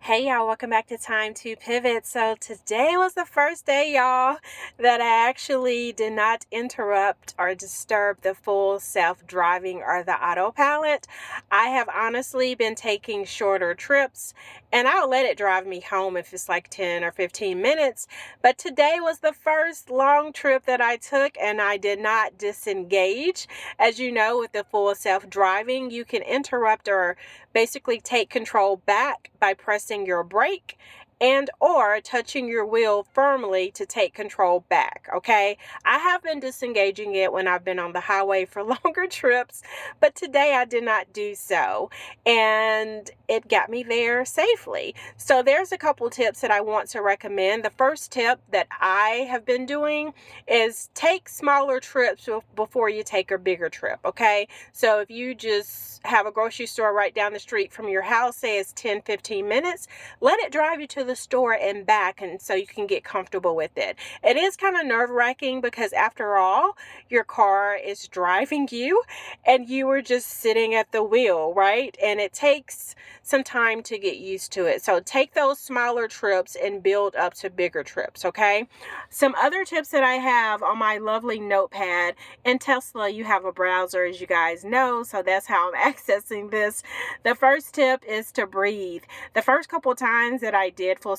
Hey y'all, welcome back to Time to Pivot. So today was the first day, y'all, that I actually did not interrupt or disturb the full self-driving or the autopilot. I have honestly been taking shorter trips and I'll let it drive me home if it's like 10 or 15 minutes. But today was the first long trip that I took and I did not disengage. As you know, with the full self-driving, you can interrupt or basically take control back by pressing your brake and or touching your wheel firmly to take control back. Okay, I have been disengaging it when I've been on the highway for longer trips, but today I did not do so, and it got me there safely. So there's a couple tips that I want to recommend. The first tip that I have been doing is take smaller trips before you take a bigger trip. Okay, so if you just have a grocery store right down the street from your house, say it's 10-15 minutes, let it drive you to the store and back, and so you can get comfortable with it. It is kind of nerve-wracking because after all, your car is driving you and you were just sitting at the wheel, right? And it takes some time to get used to it. So take those smaller trips and build up to bigger trips, okay? Some other tips that I have on my lovely notepad. In Tesla, you have a browser, as you guys know, so that's how I'm accessing this. The first tip is to breathe. The first couple times that I did full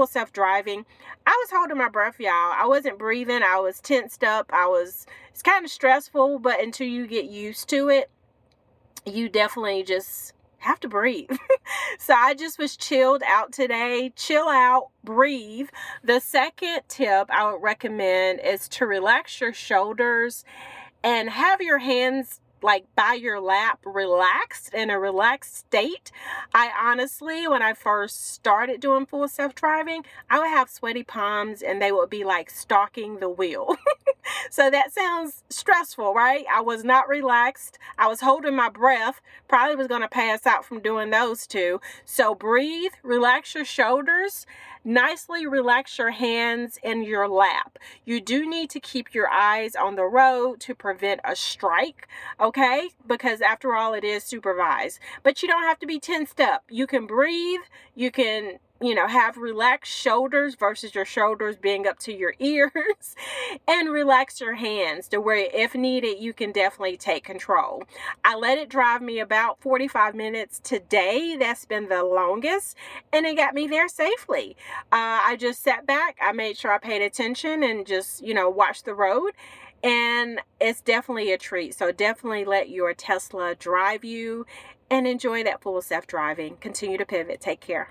self-driving, I was holding my breath, y'all. I wasn't breathing. I was tensed up. It's kind of stressful, but until you get used to it, you definitely just have to breathe. So I just was chilled out today. Chill out, breathe. The second tip I would recommend is to relax your shoulders and have your hands like by your lap, relaxed, in a relaxed state. I honestly, when I first started doing full self-driving, I would have sweaty palms and they would be like stalking the wheel. So that sounds stressful, right? I was not relaxed. I was holding my breath. Probably was going to pass out from doing those two. So breathe, relax your shoulders, nicely relax your hands in your lap. You do need to keep your eyes on the road to prevent a strike, okay? Because after all, it is supervised. But you don't have to be tensed up. You can breathe. You can have relaxed shoulders versus your shoulders being up to your ears, and relax your hands to where if needed, you can definitely take control. I let it drive me about 45 minutes today. That's been the longest, and it got me there safely. I just sat back. I made sure I paid attention and just, watched the road. And it's definitely a treat. So definitely let your Tesla drive you and enjoy that full self-driving. Continue to pivot. Take care.